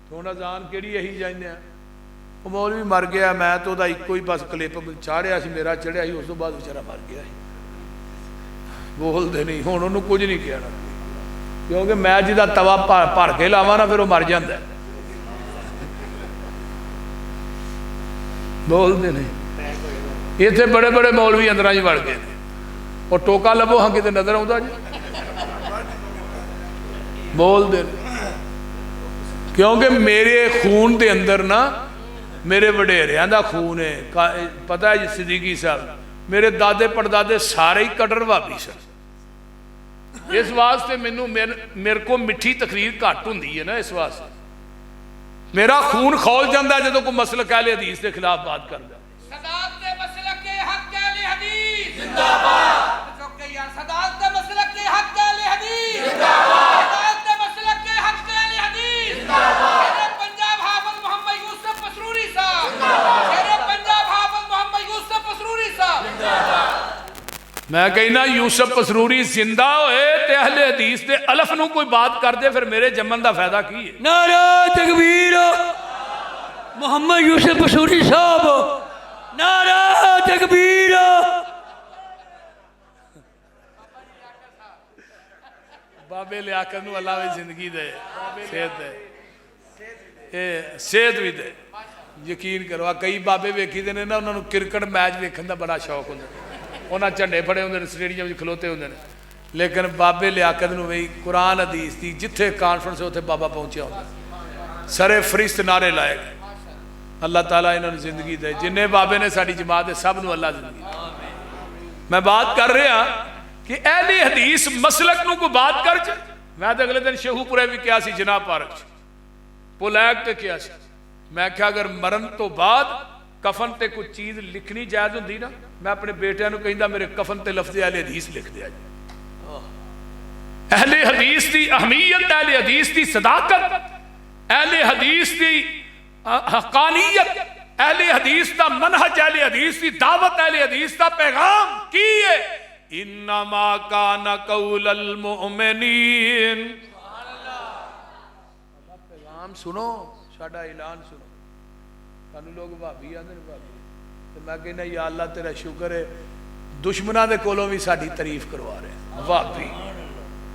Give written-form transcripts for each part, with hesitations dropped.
हुण अजान किहड़ी यही जाने वो मौलवी मर गया, मैं तो वह एको ही बस क्लिप चाढ़िया सी, मेरा चढ़िया ही, उस तो बाद बेचारा मर गया। बोलते नहीं, हुण उन्होंने कुछ नहीं कहना, क्योंकि मैं जिहदा तवा भर के लावां ना फिर वो मर जाता है। बोलते नहीं, इतने बड़े बड़े मौलवी अंदर च वड़ गए और टोका लभो हाँ कितने नजर आता जी। बोलते क्योंकि मेरे खून के अंदर ना मेरे वडेरिया का खून है, पता है जी सिद्दीकी साहब, मेरे दादे पड़दादे सारे ही कट्टर भाभी सन। इस वास्ते मैनू मेरे को मिठी तकरीर घट होंदी है ना, इस वास्ते मेरा खून खौल जाता है जो कोई मसलक अहले हदीस के खिलाफ बात करता। मैं कहना यूसुफ पसरूरी जिंदा होए ते अहले हदीस दे अलफ नूं कोई बात कर दे, फिर मेरे जमन का फायदा की है? नारा तकबीर, मोहम्मद यूसुफ पसरूरी साहब, नारा तकबीर। बाबे लियाकत नूं अल्लाह भी जिंदगी दे, सेहत दे, सेहत भी दे। यकीन करो कई बाबे वेखी दे ने ना, उन्होंने क्रिकेट मैच वेखण का बड़ा शौक होंदा, उन्हें झंडे फड़े होंगे, स्टेडियम में खलोते होंगे, लेकिन बाबे लियाकत नूं बई कुरान हदीस की जिथे कॉन्फ्रेंस उत्थे बाबा पहुंचा होंदा, सरे फरिश्त नारे लाए गए। अल्लाह ताला इन्होंने जिंदगी दे, जिन्ने बाबे ने साड़ी जमात है सब नूं अल्लाह जिंदगी दे। मैं बात कर रहा कि अहले हदीस मसलक नूं कोई बात कर च, मैं तो अगले दिन शेहूपुरे भी कहा सी, जनाब पार्क च पुलैक ते कहा सी, मैं क्या अगर मरण तो बाद कफन ते कोई चीज़ लिखनी जायज़ होंदी ना, मैं अपने बेटिया नूं कहंदा मेरे कफन ते लफ्ज़ अहले हदीस लिख दिया। अहले हदीस की अहमियत, अहले हदीस की सदाकत, अहले हदीस की हक़ानियत, अहले हदीस का मनहज, अहले हदीस की दावत, अहले हदीस का पैगाम की है। इन्नमा काना कौलल मुमिनीन, पैगाम सुनो, साडा ऐलान सुनो। सानू लोग भाभी आते हैं, भाभी तो मैं कहना या अल्लाह तेरा शुक्र है, दुश्मनों के कोलों भी साड़ी तारीफ करवा रहे हैं। भाभी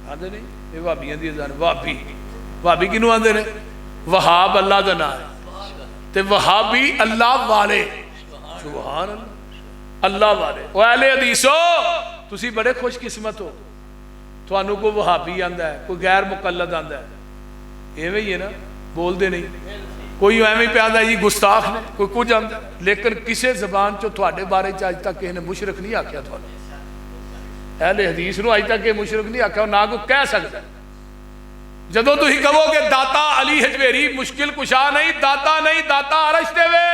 आते नहीं, ये भाभियां दी जान, भाभी भाभी किनू आते हैं? वहाब अल्लाह का नाम है, ते वहाबी अल्लाह वाले, सुभान अल्लाह, अल्लाह वाले। वो अहले हदीसो तुसी बड़े खुशकिस्मत हो, थानू कोई वहाबी आंदा है, कोई गैर मुकल्लद आंदा है, इवें ही है ना, बोलते नहीं। कोई एवं पे आंदा जी गुस्ताख ने, कोई कुछ आंदा, लेकिन किसी जबान चो थोड़े बारे अज तक किसी ने मुशरक नहीं आख्या। थोड़ा अहले हदीस नूं अज तक मुशरक नहीं आख्या, ना कोई कह सकता। जदों तुसीं कहोगे दाता अली हजवेरी मुश्किल कुशा नहीं, दाता नहीं, दाता अरश दे वे,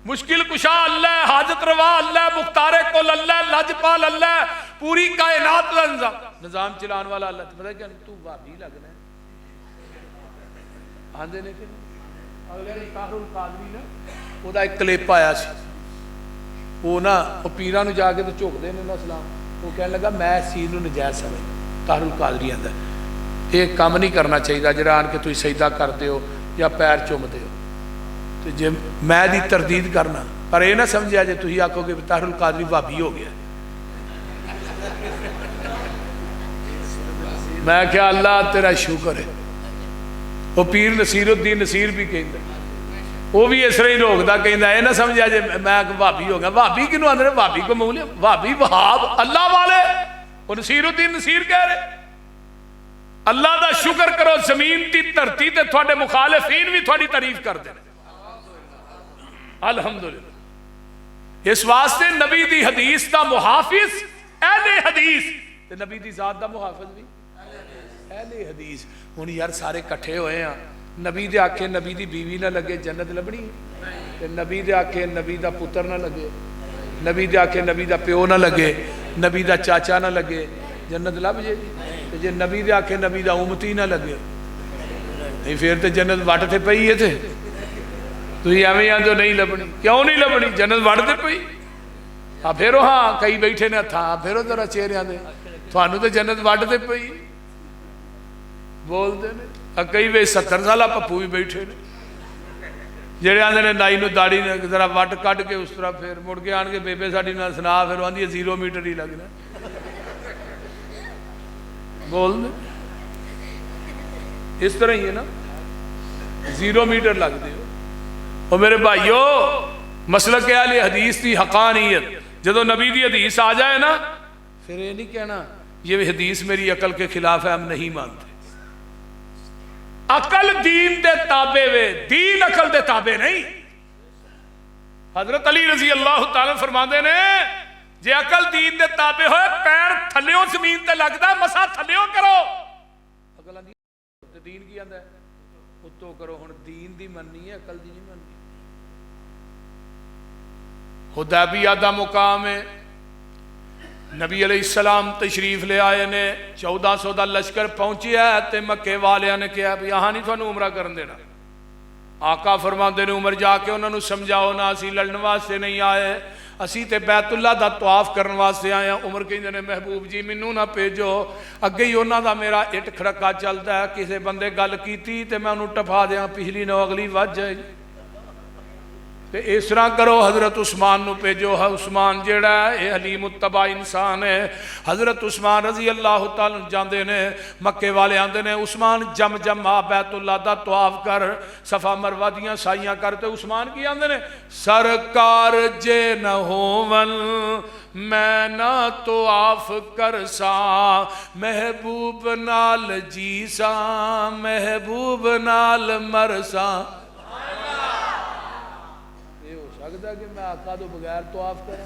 मुश्किल कुशा अल्लाह, हाजत रवा अल्लाह, मुख्तारे कुल अल्लाह, लजपाल अल्लाह, पूरी कायनात का निजाम चलाने वाला अल्लाह। पता क्या तू भाभी लगना आंदे ने कि अगले दिन तारुल कादरी ना ਉਹਦਾ एक क्लिप आया सी, वो ना वो पीरां नूं जाके तो झुकदे ने ना सलाम, वो कहने लगा मैं इस चीज़ नूं नजायज़ समझदा। तारुल कादरी आंदा ये काम नहीं करना चाहिए जिहड़ा आन के तुसीं सजदा करदे हो या पैर चुमदे हो, तो जे मैं दी तरदीद करना, पर यह ना समझिया जे तुसीं आखोगे तारुल कादरी भाभी हो गया। मैं क्या अल्लाह तेरा शुक्र है। वो पीर नसीरुद्दीन नसीर भी कहता, वो भी इस तरह ही रोकता, कहता यह ना समझा जे मैं भाभी हो गया। भाभी किनू आंदे, भाभी को मूल्य, भाभी वहाब अल्लाह वाले, वो नसीरुद्दीन नसीर कह रहे। अल्लाह का शुक्र करो, जमीन की धरती ते थोड़े मुखालिफीन भी थोड़ी तारीफ करते हैं, अल्हम्दुलिल्लाह। इस वास्ते नबी दी हदीस का मुहाफिज अहले हदीस, ते नबी दी जात का मुहाफिज भी अहले हदीस। हुण यार सारे इकट्ठे होए हैं, नबी दे आखे नबी दी बीवी ना लगे जन्नत लभनी, ते नबी दे आखे नबी दा पुत्र ना लगे, नबी दे आखे नबी दा प्यो ना लगे, नबी दा चाचा ना लगे, जन्नत लभ जाएगी। ते जे नबी दे आखे नबी दा उम्मती ना लगे, नहीं फिर तो जन्नत वट ते पई है। तुसीं एवें आंदे नहीं लभनी, क्यों नहीं लभनी? जन्नत वट ते पई। हाँ फिर हाँ कई बैठे ने हथा, फिर जरा चेहरिया दे, थानू तो जन्नत वट ते पई। بولتے ہیں کئی وے 70 سالہ پپو بھی بیٹھے نے جڑے آدھے نے نائی نو داڑھی نے ذرا وٹ کٹ کے اس طرح پھر مڑ کے آن کے بےبے ساڈی نال سنا پھر آدھی 0 میٹر ہی لگنا بول دے اس طرح ہی ہے نا 0 میٹر لگتے ہو اور میرے بھائیو مسلک اہل حدیث کی حقانیت جدو نبی دی حدیث آ جائے نا پھر یہ نہیں کہنا یہ حدیث میری عقل کے خلاف ہے ہم نہیں مانتے عقل دین دے تابع وے دین عقل دے تابع نہیں حضرت علی رضی اللہ تعالی فرماندے نے جے عقل دین دے تابع ہوئے پیر تھلیوں زمین تے لگدا مسا تھلیوں کرو عقل آندی تے دین کی آندا ہے اتو کرو ہن دین دی مننی ہے عقل دی نہیں مننی حدیبیہ دا مقام ہے نبی علیہ السلام تشریف لے آئے نے 1400 دا لشکر پہنچی ہے تے مکے والیاں نے کہا بھی یہاں نہیں تھانوں عمرہ کرن دینا آقا فرماندے نے عمر جا کے انہوں نے سمجھاؤ نا اسی لڑن واسطے نہیں آئے اسی تے بیت اللہ دا طواف کرن واسطے آئے عمر کہندے نے محبوب جی مینوں نہ بھیجو اگے ہی انہاں دا میرا اٹ کھڑکا چلدا ہے کسے بندے گل کیتی تے میں انہوں ٹپا دیاں پچھلی نو اگلی وج جائے تے اس طرح کرو حضرت عثمان نو بھیجو عثمان جیڑا ہے یہ حلیم الطبع انسان ہے حضرت عثمان رضی اللہ تعالی جاندے نے مکے والے آندے نے عثمان جم جم آ بیت اللہ دا طواف کر صفا مروہ دیاں سائیاں کرتے عثمان کی آندے نے سرکار جے نہ ہون میں نہ طواف کر سا محبوب نال جی سا محبوب نال مر سا سکتا کہ میں آقا تو بغیر طواف کرا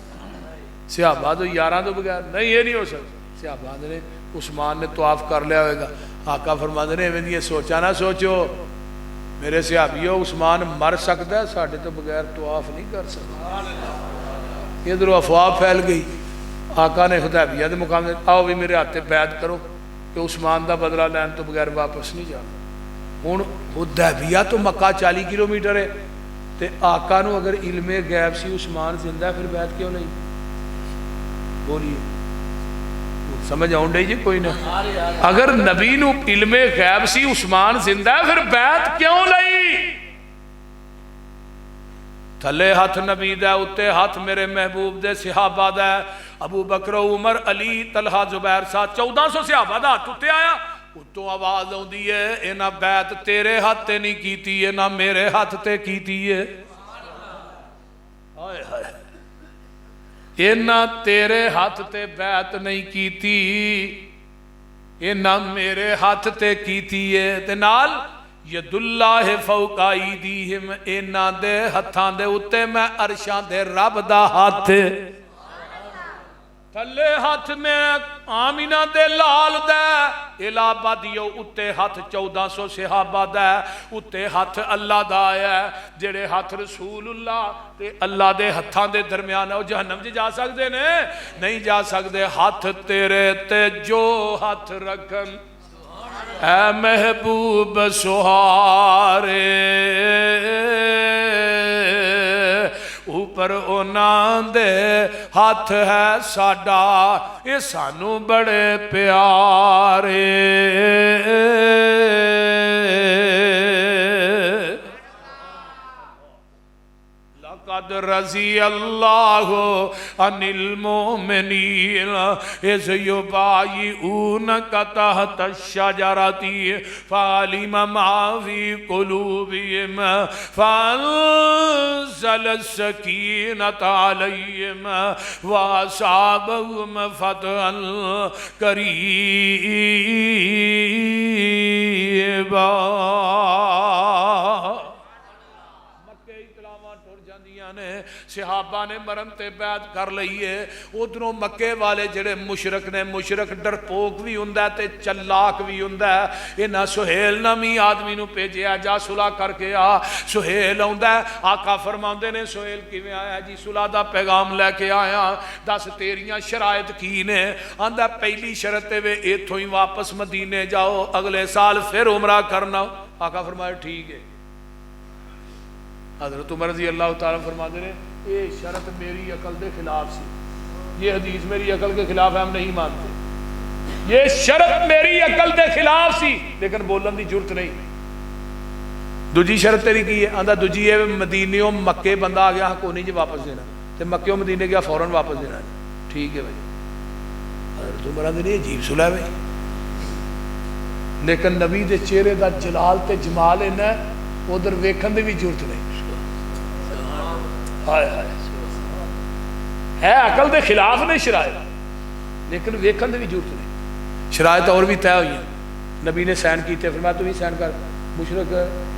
صحابہ تو یاراں تو بغیر نہیں یہ نہیں ہو سکتا صحابہ نے عثمان نے طواف کر لیا ہوئے گا آقا فرماندے نے ایویں یہ سوچا نہ سوچو میرے صحابیو عثمان مر سکتا ہے ساڈے تو بغیر طواف نہیں کر سکتا ادھر افواہ پھیل گئی آقا نے حدیبیہ دے مقام آؤ بھی میرے ہاتھ بیعت کرو کہ عثمان دا بدلہ لین تو بغیر واپس نہیں جانا ہن حدیبیہ تو مکہ 40 کلومیٹر ہے تے آقا نو اگر علم غیب سی عثمان زندہ ہے پھر بیعت کیوں نہیں بولیے سمجھ آؤں ڈے جی کوئی نہ اگر نبی نو علم غیب سی عثمان زندہ ہے پھر بیعت کیوں نہیں تھلے ہاتھ نبی دے اتے ہاتھ میرے محبوب دے صحابہ دے ابو بکر عمر علی طلحہ زبیر ساتھ 1400 صحابہ دا ہاتھ اتے آیا اتوں آواز آؤندی ہے اے نہ بیعت تیرے ہاتھ تے نہیں کیتی ہے نہ میرے ہاتھ تے کیتی ہے اے نہ تیرے ہاتھ تے بیعت نہیں کیتی اے نہ میرے ہاتھ تے کیتی ہے تے نال ید اللہ فوق ایدیہم اے نہ دے ہتھاں دے اتے میں عرشاں دے رب دا ہاتھ تھلے ہاتھ میں آمینہ دے لال دے الابا دیو اتے ہاتھ 1400 صحابہ دے اتے ہاتھ اللہ دا ہے جڑے ہاتھ رسول اللہ تے اللہ دے ہتھاں دے درمیان ہے وہ جہنم جی جا سکتے نے نہیں جا سکتے ہاتھ تیرے تے جو ہاتھ رکھن اے محبوب سہارے اوپر انہاں دے ہاتھ ہے ساڈا اے سانو بڑے پیارے لقد رضی اللہ عن المؤمنین اذ یبایعونک تحت الشجرۃ فعلم ما فی قلوبہم فانزل السکینۃ علیہم واصابہم فتحا قریبا صحابہ نے مرن تے بیعت کر لئیے ادھروں مکے والے جڑے مشرک نے مشرک ڈرپوک بھی ہوندا تے چلاک بھی ہوندا اے نہ سہیل نامی آدمی نو بھیجیا جا صلح کر کے آ سہیل ہوندا آقا فرماندے نے سہیل کیویں آیا جی صلح دا پیغام لے کے آیا دس تیریاں شرائط کی نے آندا پہلی شرط وے ایتھوں ہی واپس مدینے جاؤ اگلے سال پھر عمرہ کرنا آقا فرمایا ٹھیک ہے حضرت عمر رضی اللہ تعالیٰ فرما دے رہے یہ شرط میری عقل دے خلاف سی یہ حدیث میری عقل کے خلاف ہے ہم نہیں مانتے یہ شرط میری عقل دے خلاف سی لیکن بولن دی ضرورت نہیں. دوجی شرط تیری کی ہے؟ آندا دوجی ہے مدینیوں مکے بندہ آ گیا کو نہیں جی واپس دینا تے مکیوں مدینے گیا فوراً واپس دینا. ٹھیک ہے بھائی. حضرت عمر آندے نے عجیب سلا بھائی لیکن نبی دے چہرے دا جلال تے جمال ہے ادھر ویکھن دی بھی ضرورت نہیں. ہائے ہائے ہے عقل دے خلاف نہیں شرائط لیکن ویکھن دی بھی ضرورت نہیں. شرائط اور بھی طے ہوئی ہیں نبی نے سائن کیتے فرمایا تو بھی سائن کر. مشرک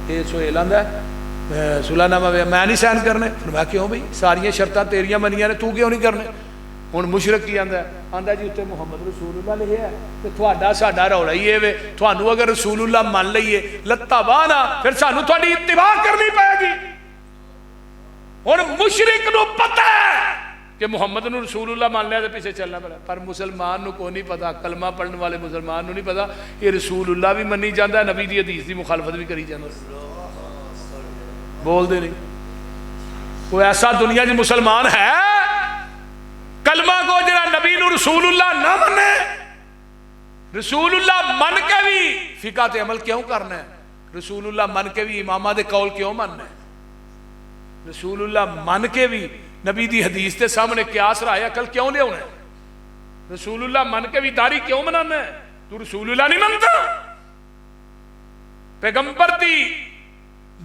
یہ سہیل آندا ہے صلح نامہ میں نہیں سائن کرنے. فرمایا کیوں بھائی ساریاں شرطاں تیریاں منیاں نے تو کیوں نہیں کرنے. ہوں مشرک کی آندا ہے آندا جی اتنے محمد رسول اللہ لکھیا ہے تے تہاڈا ساڈا رولا ہی ہے تھانوں اگر رسول اللہ من لئیے لتا بانا پھر سانوں تہاڈی اتباع کرنی پائے گی. ہوں مشرک نو پتہ ہے کہ محمد نو رسول اللہ مان لیا تو پیچھے چلنا پڑا پر مسلمان نو کو نہیں پتا کلمہ پڑھنے والے مسلمان نو نہیں پتا یہ رسول اللہ بھی منی جاندہ ہے نبی دی حدیث دی مخالفت بھی کری جاندہ بول دے نہیں. کوئی ایسا دنیا جی مسلمان ہے کلمہ کو جڑا نبی نو رسول اللہ نہ منے رسول اللہ من کے بھی فقہ تے عمل کیوں کرنا ہے رسول اللہ من کے بھی امامہ دے قول کیوں مننا ہے رسول اللہ من کے بھی نبی دی حدیث تے سامنے قیاس رائے عقل کیوں لے ہونا ہے رسول اللہ من کے بھی داڑھی کیوں منانا ہے تو رسول اللہ نہیں منتا. پیغمبر دی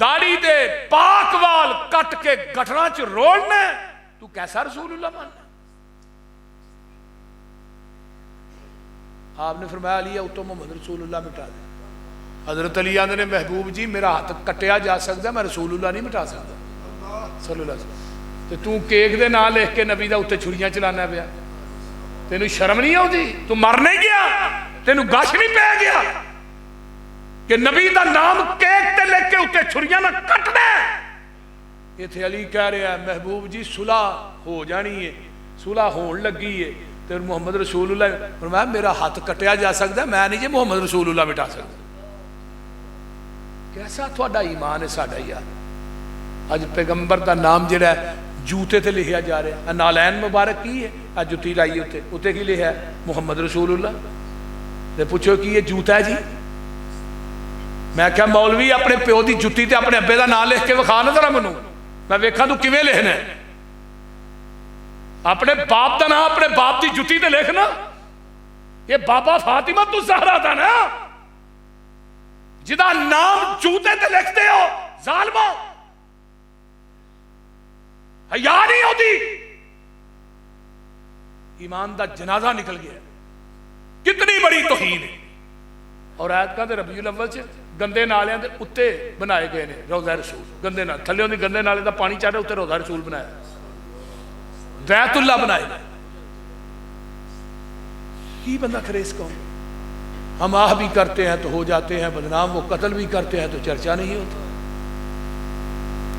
داڑھی دے پاک وال کٹ کے گٹھنا چ روڑنا ہے تو کیسا رسول اللہ ماننا. آپ نے فرمایا علی اتو محمد رسول اللہ مٹا دے. حضرت علی آندے نے محبوب جی میرا ہاتھ کٹیا جا سکتا میں رسول اللہ نہیں مٹا سکتا صلی اللہ علیہ وسلم. تو کیک دے نام لکھ کے نبی دا اتنے چھریاں چلانا پیا تینوں شرم نہیں آتی تو مر نہیں گیا تینوں گش نہیں پہ گیا کہ نبی دا نام کیک تے لکھ کے اتنے چھریاں نہ کٹنا. یہ تھے علی کہہ رہے ہیں محبوب جی صلح ہو جانی ہے صلح ہون لگی ہے تو محمد رسول اللہ فرمایا میرا ہاتھ کٹیا جا سکتا ہے میں نہیں جی محمد رسول اللہ مٹا سکتا. کیسا تھوڑا ایمان ہے ساڈا یار. اج پیغمبر دا نام جڑا ہے جوتے تے لکھیا جا رہا ہے نالین مبارک کی ہے اج جُتی لائی اتنے کی لکھا ہے محمد رسول اللہ. تے پوچھو کہ یہ جوتا ہے جی میں کہا مولوی اپنے پیو دی جُتی تے اپنے ابے دا نام لکھ کے وکھا نہ ذرا مینوں میں ویکھاں تو کیویں لکھنا ہے. اپنے باپ دا نام اپنے باپ دی جُتی تے لکھنا یہ بابا فاطمہ تو زہرا دا نا جدا نام جوتے تے لکھتے ہو ظالمو حیا نہیں ہوتی. ایمان دا جنازہ نکل گیا کتنی بڑی توہین ہے. اور آیت کا ربیع الاول سے گندے نالیاں دے اتے بنائے گئے نے روضہ رسول گندے نالے تھلے ہوندی گندے نالے دا پانی چاہ رہے اتے روضہ رسول بنایا بیت اللہ بنائے گئے. کی بندہ کرے اس کو ہم آہ بھی کرتے ہیں تو ہو جاتے ہیں بدنام وہ قتل بھی کرتے ہیں تو چرچا نہیں ہوتا.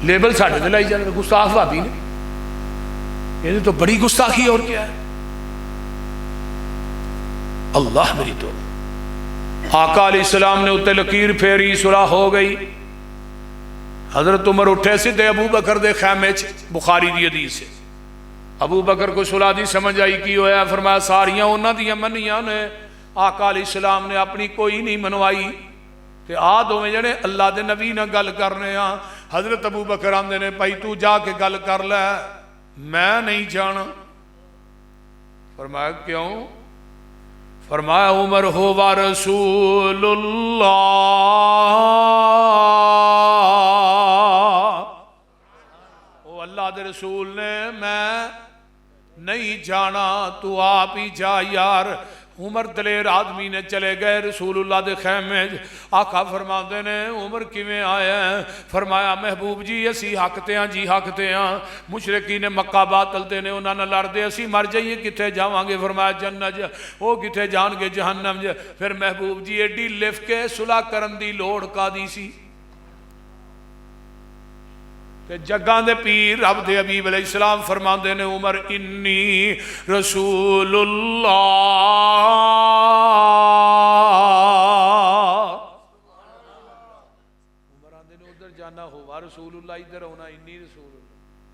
لیبل ساڑھے دلائی جانے گستاخ بھابی نے یہ تو بڑی گستاخی اور کیا ہے. اللہ میری تو آقا علیہ السلام نے اتنے لکیر پھیری صلح ہو گئی. حضرت عمر اٹھے سدھے ابو بکر دے خیمے بخاری دی حدیث سے ابو بکر کو صلح دی سمجھ آئی کی ہویا فرمایا ساریاں انہاں دیاں منیاں نے آقا علیہ السلام نے اپنی کوئی نہیں منوائی کہ آ دوویں جنے اللہ دے نبی نہ گل کرنے ہاں. حضرت ابو بکر آندے نے بھائی تو جا کے گل کر لے میں نہیں جانا. فرمایا کیوں فرمایا عمر ہوا رسول اللہ او اللہ دے رسول نے میں نہیں جانا تو آپ ہی جا یار. عمر دلیر آدمی نے چلے گئے رسول اللہ دے خیمے. آقا فرماندے نے عمر کیویں آیا ہے فرمایا محبوب جی اسی حق تے ہاں جی حق تے ہاں مشرکین مکہ باطل تے نے انہاں نال لڑدے اسی مر جائیے کتے جاواں گے فرمایا جنت او کتے جان گے جہنم. پھر محبوب جی ایڈی لف کے صلح کرن دی لوڑ کادی سی کہ جگاں دے پیر رب دے حبیب علیہ السلام فرماندے نے عمر انی رسول اللہ. عمر آندے نے ادھر جانا ہوا رسول اللہ ادھر ہونا انی رسول اللہ.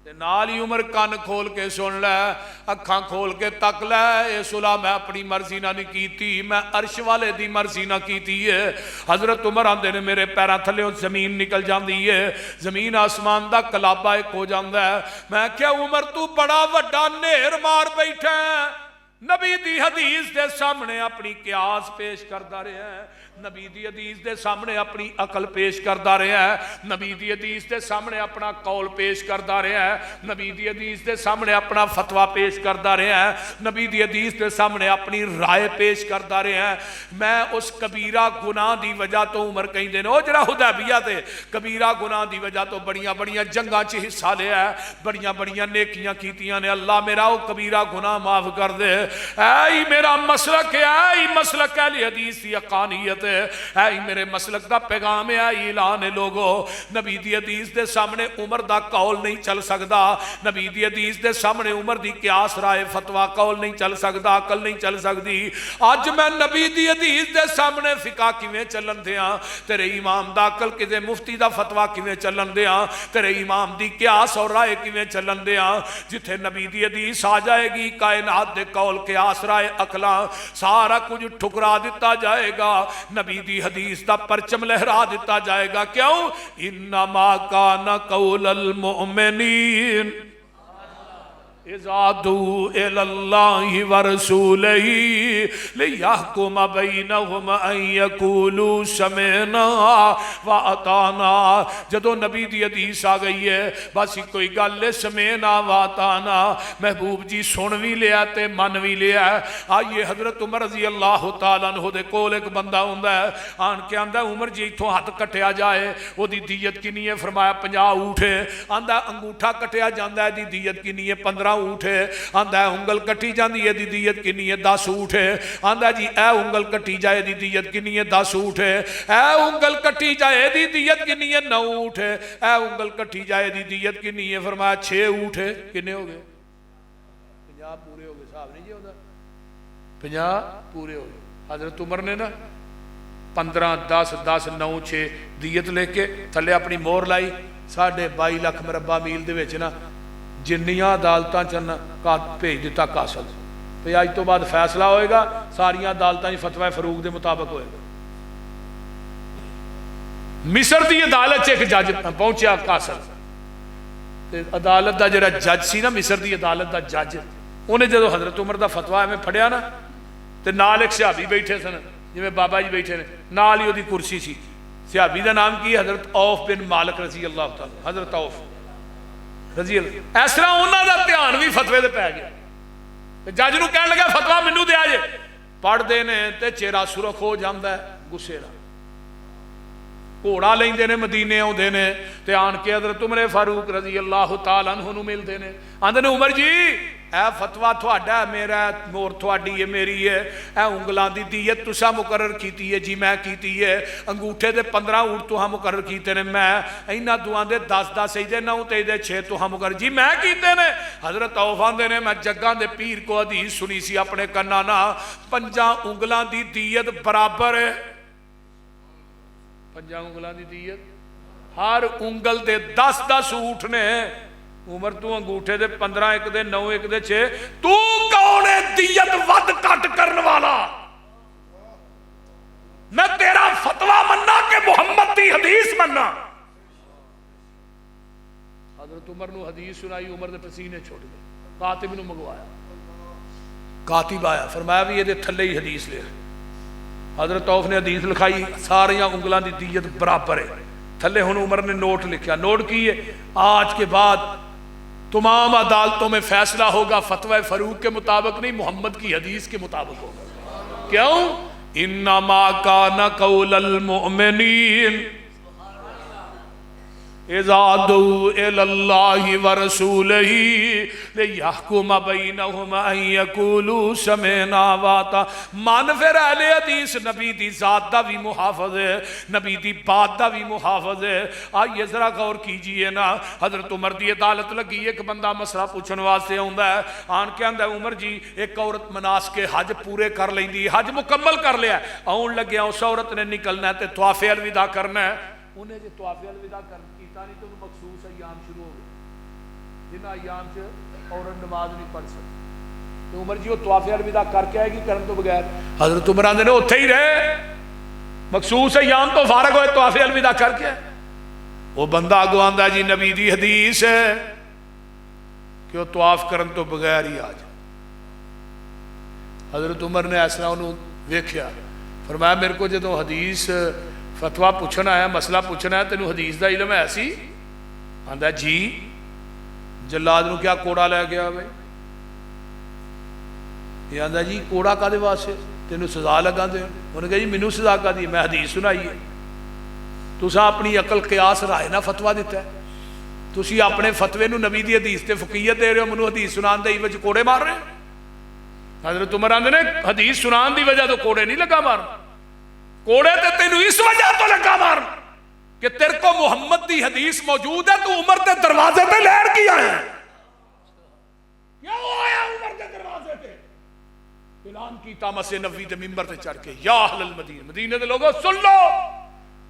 ਤੇ ਨਾਲ ਹੀ ਉਮਰ ਕੰਨ ਖੋਲ ਕੇ ਸੁਣ ਲੈ, ਅੱਖਾਂ ਖੋਲ ਕੇ ਤੱਕ ਲੈ। ਇਹ ਸੁਲਾ मैं अपनी मर्जी ना नहीं कीती, मैं अर्श वाले दी मर्जी ना कीती है। हजरत उमर आंदे ने मेरे पैरों थल्ले जमीन निकल जाती है, जमीन आसमान का कलाबा एक हो जाता है। मैं क्या उमर तू बड़ा वड्डा नेर मार बैठा है, नबी दी हदीस के सामने अपनी क्यास पेश करता रहा है, नबी दी हदीस के सामने अपनी अकल पेश करता रहा है, नबी दी हदीस के सामने अपना कौल पेश करता रहा है, नबी दी हदीस के सामने अपना फतवा पेश करता रहा है, नबी दी हदीस के सामने अपनी राय पेश करता रहा है। मैं उस कबीरा गुनाह की वजह तो उमर कहिंदे ने, जरा हुदैबिया ते कबीरा गुनाह की वजह तो बड़ियां बड़ियां जंगां च हिस्सा लिया है, बड़ियां बड़ियां नेकियां कीतियां ने। अल्लाह मेरा वो कबीरा गुनाह माफ कर दे। ऐ मेरा मसलक है, ऐ मसलक अहले हदीस की अकानियत, ऐ मेरे मसलक का पैगाम है, ऐलान है। लोगो नबी दी हदीस के सामने उमर का कौल नहीं चल सकता, नबी दी हदीस के सामने उमर की क्यास राय फतवा कौल नहीं चल सकता, अकल नहीं चल सकती। अज मैं नबी दी हदीस के सामने फिका किवें चलन दियां, तेरे इमाम दा अकल किते मुफ्ती दा फतवा किवें चलन दियां, तेरे इमाम दी क्यास और राय किवें चलन दियां। जिथे नबी दी हदीस आ जाएगी, कायनात दे कौल क्यास राय अकलां सारा कुछ ठुकरा दिता जाएगा, नबी दी हदीस का परचम लहरा दिता जाएगा। क्यों? इन्नमा काना कौलल मुमिनीन इज़ा दुऊ इलल्लाहि व रसूलिही लियहकुम बैनहुम अन यकूलू समिअना व अताना। जदों नबी दी हदीस आ गई है, बस कोई गल है, समिअना व अताना, महबूब जी सुन भी लिया ते मन भी लिया। आइए हजरत उमर रजी अल्लाह तआला अन्हु दे कोल एक बंदा हुंदा है, आन के आंदा उमर जी इथों हथ कटिया जाए, ओदी दीयत किन्नी है? फरमाया 50 ऊँट है। आंदा अंगूठा कटिया जांदा है, दी दीयत किन्नी है? 15 ऊँट है। आंदा उंगल कटी जाती है, दी दीयत किन्नी है? 10 ऊँट है। आंदा जी ए उंगल कटी जाए, दी दीयत किन्नी है? 10 ऊँट है। ए उंगल कटी जाए, दी दीयत किन्नी है? 9 ऊँट है। ए उंगल कटी जाए, दी दीयत किन्नी है? फरमाया 6 ऊँट है। किन्ने हो गए? 50 पूरे हो गए। हिसाब नहीं जी होता, 50 पूरे हो गए। हजरत उमर ने ना 15 10 10 9 6 दीयत लेके थले अपनी मोहर लाई। 22.5 लाख मरबा मील दे विच ना जिन्नियां अदालतां चन का भेज दिता कासल तो अज तो बाद फैसला होएगा, सारिया अदालतां फतवा फरूक के मुताबिक होएगा। मिस्र की अदालत एक जज पहुंचा कासल, अदालत का जो जज सी ना, मिस्र की अदालत का जज, उन्हें जो हजरत उमर का फतवा एवं फड़िया ना, तो नाल एक सिहाबी बैठे सन, जिवें बाबा जी बैठे ने, नाल ही उहदी कुर्सी सी। सिहाबी का नाम की? हजरत औफ बिन मालिक रजी अल्लाह तआला, हजरत औफ रजी अल्लाह। इस तरह उन्हों का ध्यान भी फतवे ते पै गया। जज नूं कहण लगा फतवा मैनू दिया जे, पढ़ते ने ते चेहरा सुरख हो जाता है गुस्से का। घोड़ा लेंदे ने, मदीने आउंदे ने ते आन के हजरत उमर फारूक रजी अल्लाह तआला अन्हु नूं मिलदे ने। आंदे ने उमर जी ए फतवा तुहाडा है, मेरा मोर तुहाडी है, मेरी है। ए उंगलां दी दीयत तुसां मुकर्रर कीती है जी, मैं कीती है। अंगूठे दे 15 ऊँट तुहां मुकर्रर कीते ने, मैं। इन्हां दुआं दे 10 10 इहदे 9 ते इहदे 6 तुहां मुकर्रर जी, मैं कीते ने। हजरत औफ आंदे ने मैं जग्गां दे पीर को हदीस सुनी सी अपने कन्नां नाल, 5 उंगलां दी दीयत बराबर है। 5 उंगलां दी दीयत, हर उंगल दे 10 10 ऊँट ने। उमर तू अंगूठे दे 15 एक दे 9 एक दे 6, तू कौन है दीयत वध घट करने वाला? मैं तेरा फतवा मन्ना के मुहम्मद की हदीस मन्ना। हजरत उमर नू हदीस सुनाई, उमर दे पसीने छुट गए। कातिब नू मंगवाया, कातिब आया, फरमाया भी ये थले ही हदीस ले। हजरत औफ ने हदीस लिखाई, सारिया उंगलों की दीयत बराबर है। थले हुण उमर ने नोट लिखा, नोट की है? आज के बाद तमाम अदालतों में फैसला होगा फतवा फरूक के मुताबिक नहीं, मोहम्मद की हदीस के मुताबिक होगा। क्यों? इन्नमा काना कौलल मुमिनीन इज़ा दुऊ इलल्लाहि व रसूलिही लियहकुम बैनहुम अन यकूलू समिअना व अताअना। मन फिर अहले हदीस नबी दी जात दा भी मुहाफिज है, नबी दी बात दा भी मुहाफिज है। आइए जरा गौर कीजिए ना, हजरत उमर की अदालत लगी, एक बंदा मसला पूछने वास्ते आउंदा है, आन के आंदा उमर जी एक औरत मनास के हज पूरे कर लेंदी, हज मुकम्मल कर लिया, आउन लग्या उस औरत ने निकलना है ते तवाफ़े अलविदा करना है। उन्हें जो तवाफ़े अलविदा कर नहीं तो मखसूस अयाम शुरू हो गए। जिन्हां अयाम च औरत नमाज नहीं पढ़ सकती। तो उमर जी वो तवाफ़े अलविदा करके आएगी करन तो बगैर? हज़रत उमर आंदे ने उत्थे ही रहे, मखसूस अयाम तो फारग होए तवाफ़े अलविदा करके। वो बंदा अगों आंदा जी नबी दी हदीस है कि वो तवाफ करन तो बगैर ही आ जाए। हज़रत उमर ने इस तरह उन्होंने वेख्या, फरमाया मेरे को जो हदीस फतवा पूछना है, मसला पूछना है, तेनू हदीस का इलम है सी? आंदा जी। जल्लाद नू क्या कोड़ा लै गया भाई? ये आंदा जी कोड़ा कादे वास्ते? तेनू सजा लगा दे। उन्हें कहा जी मैनू सजा का दी? मैं हदीस सुनाई है। तुसा अपनी अकल कियास राय ना फतवा दिता है, तुसी अपने फतवे नू नबी दी हदीस ते फकीयत दे रहे हो, मैनू हदीस सुनान दे विच कोड़े मार रहे हो। हज़रत उमर आंदे ने हदीस सुनान दी वजह तो कोड़े नहीं लगा मार, कोड़े ते तेनू इस वजह तो लगा मार कि तेरे को मुहम्मद की हदीस मौजूद है, तू उमर के दरवाजे पे लहर की आया। क्या आया उमर के दरवाजे पे? ऐलान कीता मसे नबी के मिंबर पे चढ़ के, या अहलल मदीना, मदीने के लोगों सुन लो,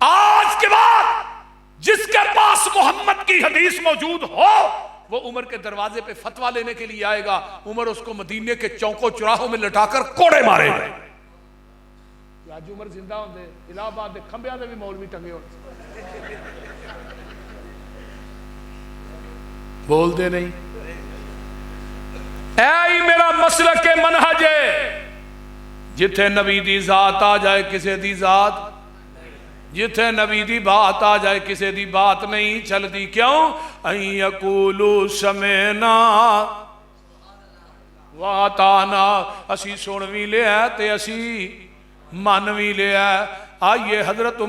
आज के बाद जिसके पास मोहम्मद की हदीस मौजूद हो वो उमर के दरवाजे पे फतवा लेने के लिए आएगा। उमर उसको मदीने के चौकों चौराहों में लटाकर कोड़े मारेगा। आज उमर जिंदा होंगे इलाहाबाद के खंबिया में भी मौलवी टंगे हो, बोलते नहीं। ऐ मेरा मसलक के मनहज है, जिथे नबी दी जात आ जाए किसी दी जात, जिथे नबी दी बात आ जाए किसी दी बात नहीं चलती। क्यों? अयकूलू समेना वाताना, असी सुन भी लिया ते असी मन भी लिया। आइए हजरत